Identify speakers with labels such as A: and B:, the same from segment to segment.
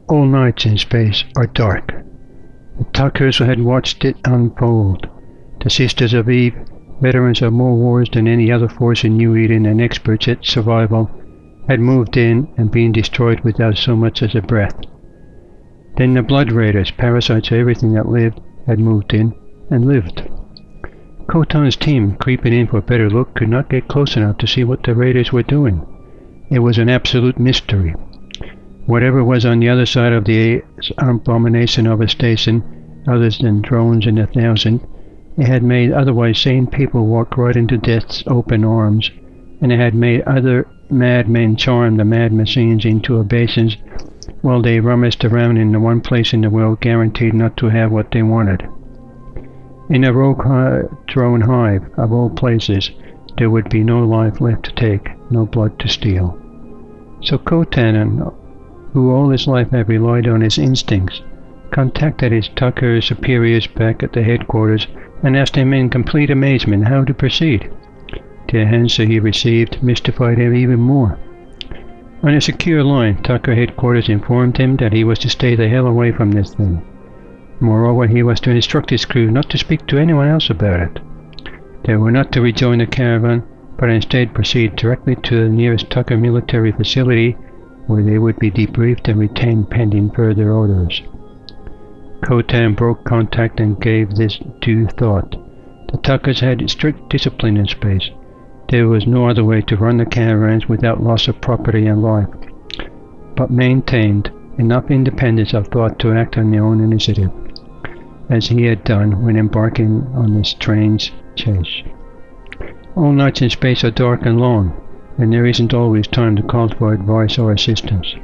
A: All nights in space are dark. The Tuckers had watched it unfold. The Sisters of Eve, veterans of more wars than any other force in New Eden and experts at survival, had moved in and been destroyed without so much as a breath. Then the Blood Raiders, parasites of everything that lived, had moved in and lived. Khotan's team, creeping in for a better look, could not get close enough to see what the Raiders were doing. It was an absolute mystery. Whatever was on the other side of the abomination of a station, others than drones in 1,000, it had made otherwise sane people walk right into death's open arms, and it had made other madmen charm the mad machines into obeisance while they rummaged around in the one place in the world guaranteed not to have what they wanted. In a rogue drone hive, of all places, there would be no life left to take, no blood to steal. So Khotan, who all his life had relied on his instincts, contacted his Tucker superiors back at the headquarters and asked him in complete amazement how to proceed. The answer he received mystified him even more. On a secure line, Tucker headquarters informed him that he was to stay the hell away from this thing. Moreover, he was to instruct his crew not to speak to anyone else about it. They were not to rejoin the caravan, but instead proceed directly to the nearest Tucker military facility, where they would be debriefed and retained pending further orders. Khotan broke contact and gave this due thought. The Tuckers had strict discipline in space. There was no other way to run the caravans without loss of property and life, but maintained enough independence of thought to act on their own initiative, as he had done when embarking on this strange chase. All nights in space are dark and long, and there isn't always time to call for advice or assistance.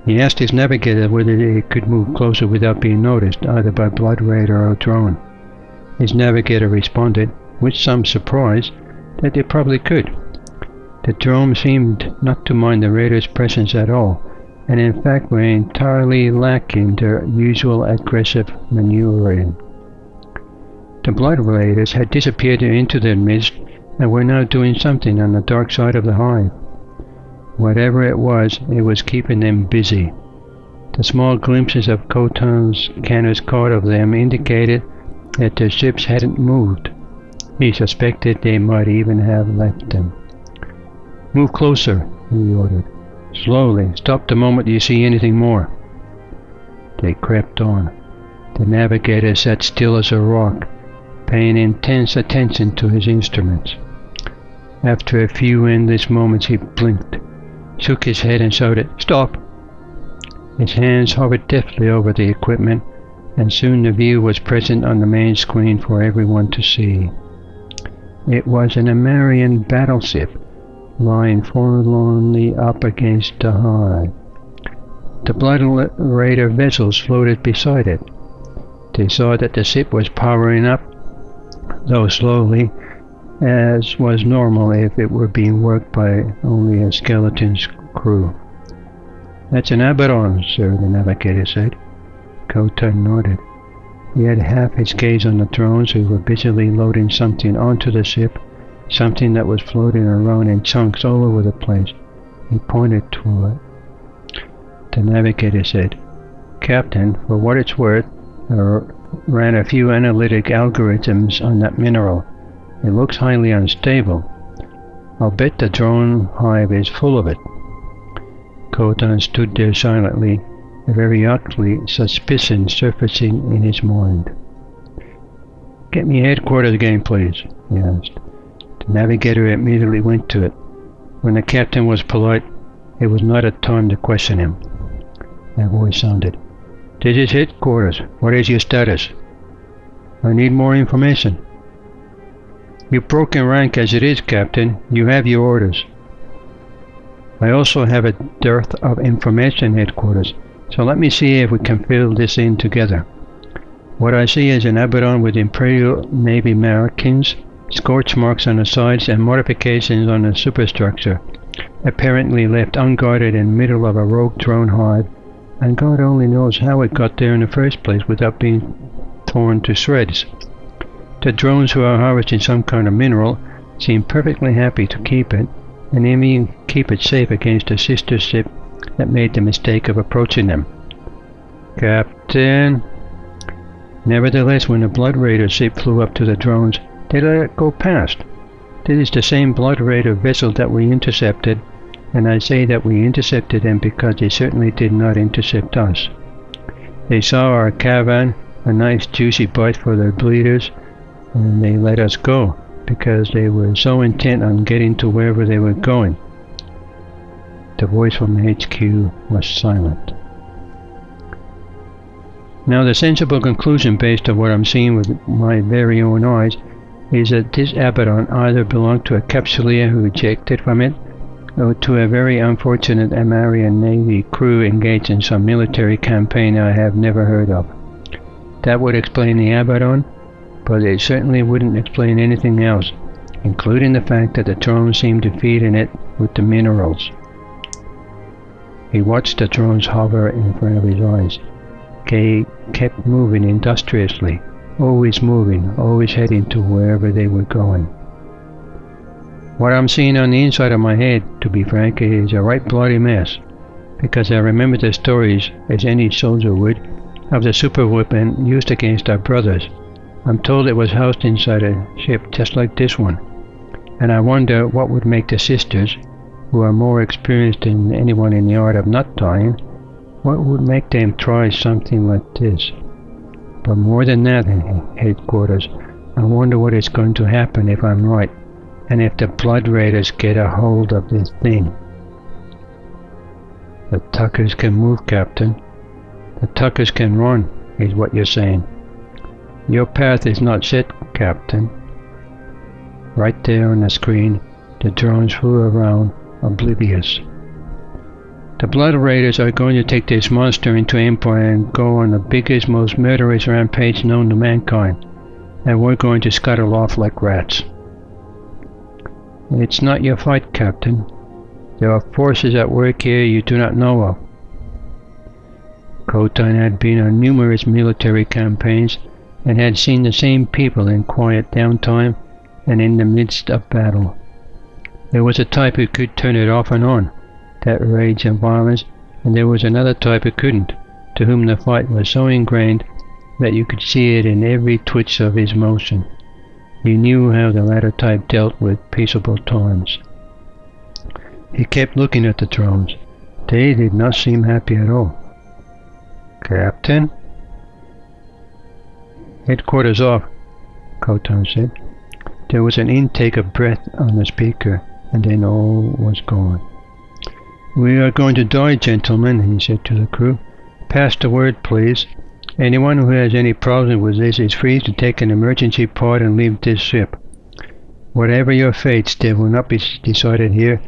A: He asked his navigator whether they could move closer without being noticed, either by Blood Raider or drone. His navigator responded, with some surprise, that they probably could. The drone seemed not to mind the Raiders' presence at all, and in fact were entirely lacking their usual aggressive maneuvering. The Blood Raiders had disappeared into their midst and were now doing something on the dark side of the hive. Whatever it was keeping them busy. The small glimpses of Khotan's canner's caught of them indicated that their ships hadn't moved. He suspected they might even have left them. "Move closer," he ordered. "Slowly. Stop the moment you see anything more." They crept on. The navigator sat still as a rock, paying intense attention to his instruments. After a few endless moments he blinked, shook his head and shouted, "Stop!" His hands hovered deftly over the equipment, and soon the view was present on the main screen for everyone to see. It was an Amarian battleship, lying forlornly up against the hive. The Blood Raider vessels floated beside it. They saw that the ship was powering up, though slowly, as was normal if it were being worked by only a skeleton's crew. "That's an Abaddon, sir," the navigator said. Khotan nodded. He had half his gaze on the drones who were busily loading something onto the ship, something that was floating around in chunks all over the place. He pointed to it. The navigator said, "Captain, for what it's worth, I ran a few analytic algorithms on that mineral. It looks highly unstable. I'll bet the drone hive is full of it." Khotan stood there silently, a very ugly suspicion surfacing in his mind. "Get me headquarters again, please," he asked. The navigator immediately went to it. When the captain was polite, it was not a time to question him. A voice sounded. "This is headquarters. What is your status?" "I need more information." "You've broken rank as it is, Captain. You have your orders." "I also have a dearth of information, headquarters. So let me see if we can fill this in together. What I see is an Abaddon with Imperial Navy markings, scorch marks on the sides and modifications on the superstructure, apparently left unguarded in the middle of a rogue drone hive, and God only knows how it got there in the first place without being torn to shreds. The drones who are harvesting some kind of mineral seem perfectly happy to keep it, and even keep it safe against a sister ship that made the mistake of approaching them. Captain. Nevertheless, when the Blood Raider ship flew up to the drones, they let it go past. This is the same Blood Raider vessel that we intercepted, and I say that we intercepted them because they certainly did not intercept us. They saw our caravan, a nice juicy bite for their bleeders, and they let us go because they were so intent on getting to wherever they were going. The voice from HQ was silent. Now the sensible conclusion based on what I'm seeing with my very own eyes is that this Abaddon either belonged to a capsuleer who ejected from it, or to a very unfortunate Amarian Navy crew engaged in some military campaign I have never heard of. That would explain the Abaddon, but it certainly wouldn't explain anything else, including the fact that the drones seemed to feed in it with the minerals. He watched the drones hover in front of his eyes. They kept moving industriously, always moving, always heading to wherever they were going. What I'm seeing on the inside of my head, to be frank, is a right bloody mess, because I remember the stories, as any soldier would, of the super weapon used against our brothers. I'm told it was housed inside a ship just like this one, and I wonder what would make the sisters, who are more experienced than anyone in the art of not dying, what would make them try something like this? But more than that, headquarters, I wonder what is going to happen if I'm right, and if the Blood Raiders get a hold of this thing. The Tuckers can move, Captain. The Tuckers can run, is what you're saying. Your path is not set, Captain. Right there on the screen, the drones flew around, oblivious. The Blood Raiders are going to take this monster into Empire and go on the biggest, most murderous rampage known to mankind, and we're going to scuttle off like rats. It's not your fight, Captain. There are forces at work here you do not know of. Khotan had been on numerous military campaigns and had seen the same people in quiet downtime and in the midst of battle. There was a type who could turn it off and on, that rage and violence, and there was another type who couldn't, to whom the fight was so ingrained that you could see it in every twitch of his motion. He knew how the latter type dealt with peaceable times. He kept looking at the drones. They did not seem happy at all. Captain? Headquarters off, Khotan said. There was an intake of breath on the speaker, and then all was gone. We are going to die, gentlemen, he said to the crew. Pass the word, please. Anyone who has any problem with this is free to take an emergency pod and leave this ship. Whatever your fates, they will not be decided here,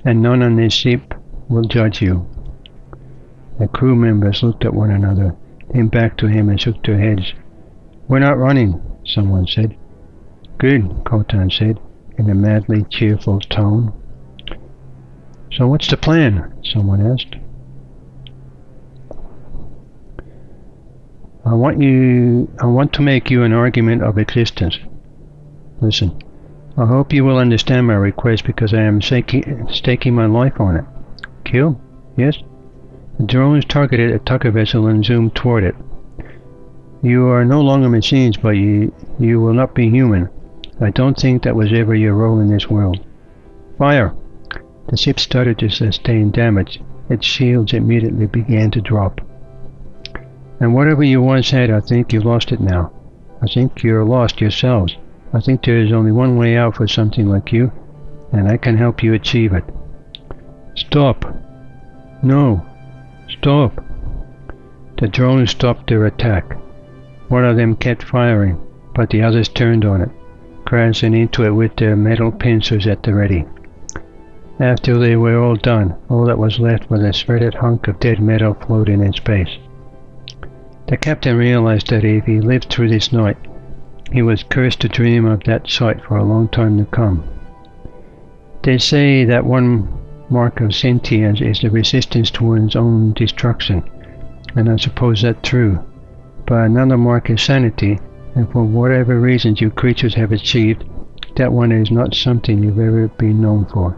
A: and none on this ship will judge you. The crew members looked at one another, then back to him and shook their heads. We're not running, someone said. Good, Khotan said, in a madly cheerful tone. So what's the plan? Someone asked. I want to make you an argument of existence. Listen, I hope you will understand my request because I am staking my life on it. Kill? Yes? The drones targeted a Tucker vessel and zoomed toward it. You are no longer machines, but you will not be human. I don't think that was ever your role in this world. Fire! The ship started to sustain damage. Its shields immediately began to drop. And whatever you once had, I think you lost it now. I think you're lost yourselves. I think there is only one way out for something like you, and I can help you achieve it. Stop! No! Stop! The drones stopped their attack. One of them kept firing, but the others turned on it, crashing into it with their metal pincers at the ready. After they were all done, all that was left was a shredded hunk of dead metal floating in space. The captain realized that if he lived through this night, he was cursed to dream of that sight for a long time to come. They say that one mark of sentience is the resistance to one's own destruction, and I suppose that's true. But another mark is sanity, and for whatever reasons you creatures have achieved, that one is not something you've ever been known for.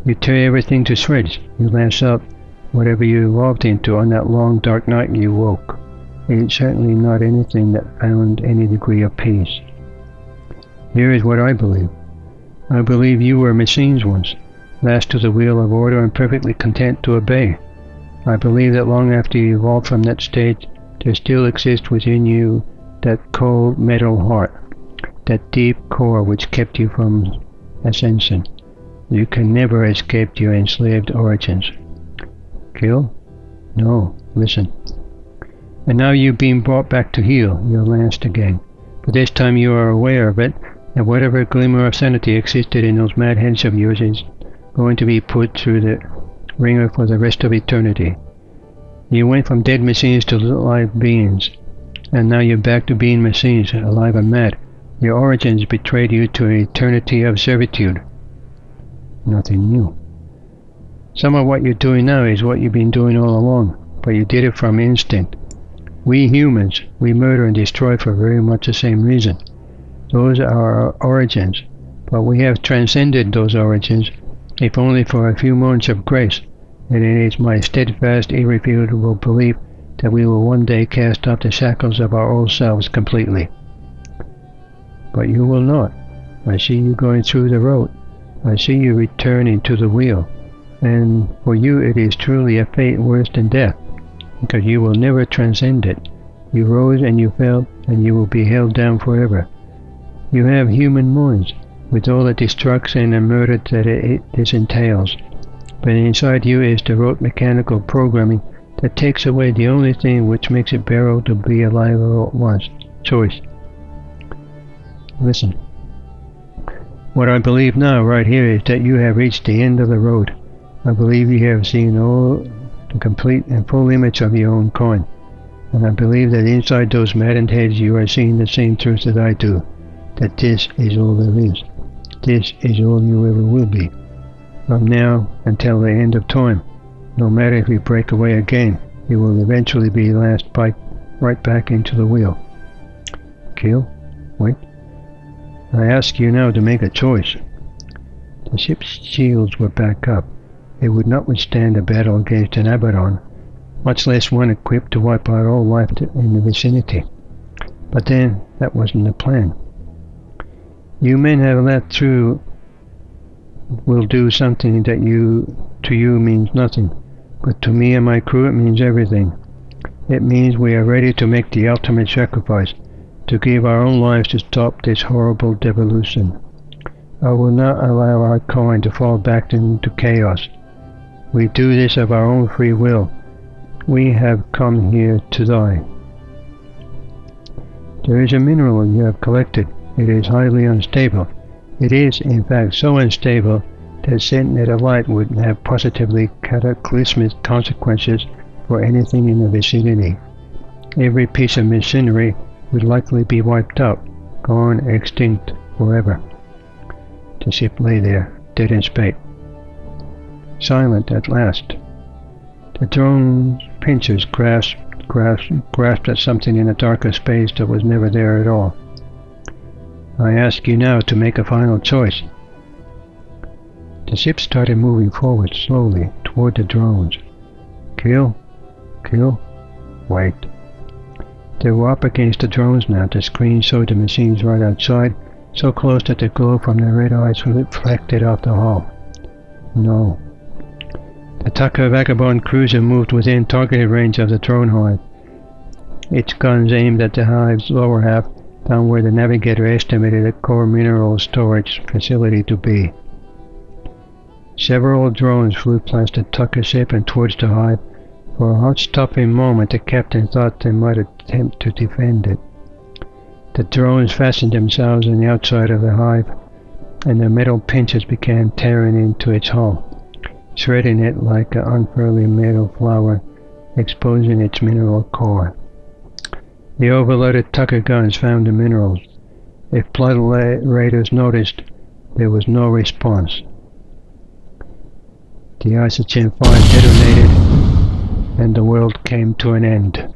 A: You tear everything to shreds, you lash out, Whatever you evolved into on that long dark night you woke, it's certainly not anything that found any degree of peace. Here is what I believe. I believe you were machines once, lashed to the wheel of order and perfectly content to obey. I believe that long after you evolved from that state, there still exists within you that cold metal heart, that deep core which kept you from ascension. You can never escape your enslaved origins. Kill? No, listen. And now you've been brought back to heal, you're lanced again. But this time you are aware of it, and whatever glimmer of sanity existed in those mad heads of yours is going to be put through the ringer for the rest of eternity. You went from dead machines to alive beings, and now you're back to being machines, alive and mad. Your origins betrayed you to an eternity of servitude. Nothing new. Some of what you're doing now is what you've been doing all along, but you did it from instinct. We humans, we murder and destroy for very much the same reason. Those are our origins, but we have transcended those origins, if only for a few moments of grace, and it is my steadfast, irrefutable belief that we will one day cast off the shackles of our old selves completely. But you will not. I see you going through the road. I see you returning to the wheel, and for you it is truly a fate worse than death, because you will never transcend it. You rose and you fell, and you will be held down forever. You have human minds, with all the destruction and murder that this entails, but inside you is the rote mechanical programming that takes away the only thing which makes it bearable to be alive all at once: choice. Listen. What I believe now, right here, is that you have reached the end of the road. I believe you have seen all the complete and full image of your own kind, and I believe that inside those maddened heads you are seeing the same truth that I do, that this is all there is. This is all you ever will be, from now until the end of time. No matter if you break away again, you will eventually be right back into the wheel. Kill? Wait. I ask you now to make a choice. The ship's shields were back up. It would not withstand a battle against an Abaddon, much less one equipped to wipe out all life in the vicinity. But then, that wasn't the plan. You men have let through will do something that to you means nothing, but to me and my crew it means everything. It means we are ready to make the ultimate sacrifice, to give our own lives to stop this horrible devolution. I will not allow our kind to fall back into chaos. We do this of our own free will. We have come here to die. There is a mineral you have collected. It is highly unstable. It is, in fact, so unstable that setting it alight would have positively cataclysmic consequences for anything in the vicinity. Every piece of machinery would likely be wiped out, gone extinct forever. The ship lay there, dead in space. Silent at last. The drone's pincers grasped at something in a darker space that was never there at all. I ask you now to make a final choice. The ship started moving forward slowly toward the drones. Kill? Kill? Wait. They were up against the drones now. The screen showed the machines right outside, so close that the glow from their red eyes reflected off the hull. No. The Tucker Vagabond cruiser moved within targeted range of the drone hive. Its guns aimed at the hive's lower half, down where the navigator estimated a core mineral storage facility to be. Several drones flew past the Tucker ship and towards the hive. For a heart-stopping moment, the captain thought they might attempt to defend it. The drones fastened themselves on the outside of the hive, and their metal pinchers began tearing into its hull, shredding it like an unfurling metal flower, exposing its mineral core. The overloaded Tucker guns found the minerals. If blood raiders noticed, there was no response. The oxygen fire detonated, and the world came to an end.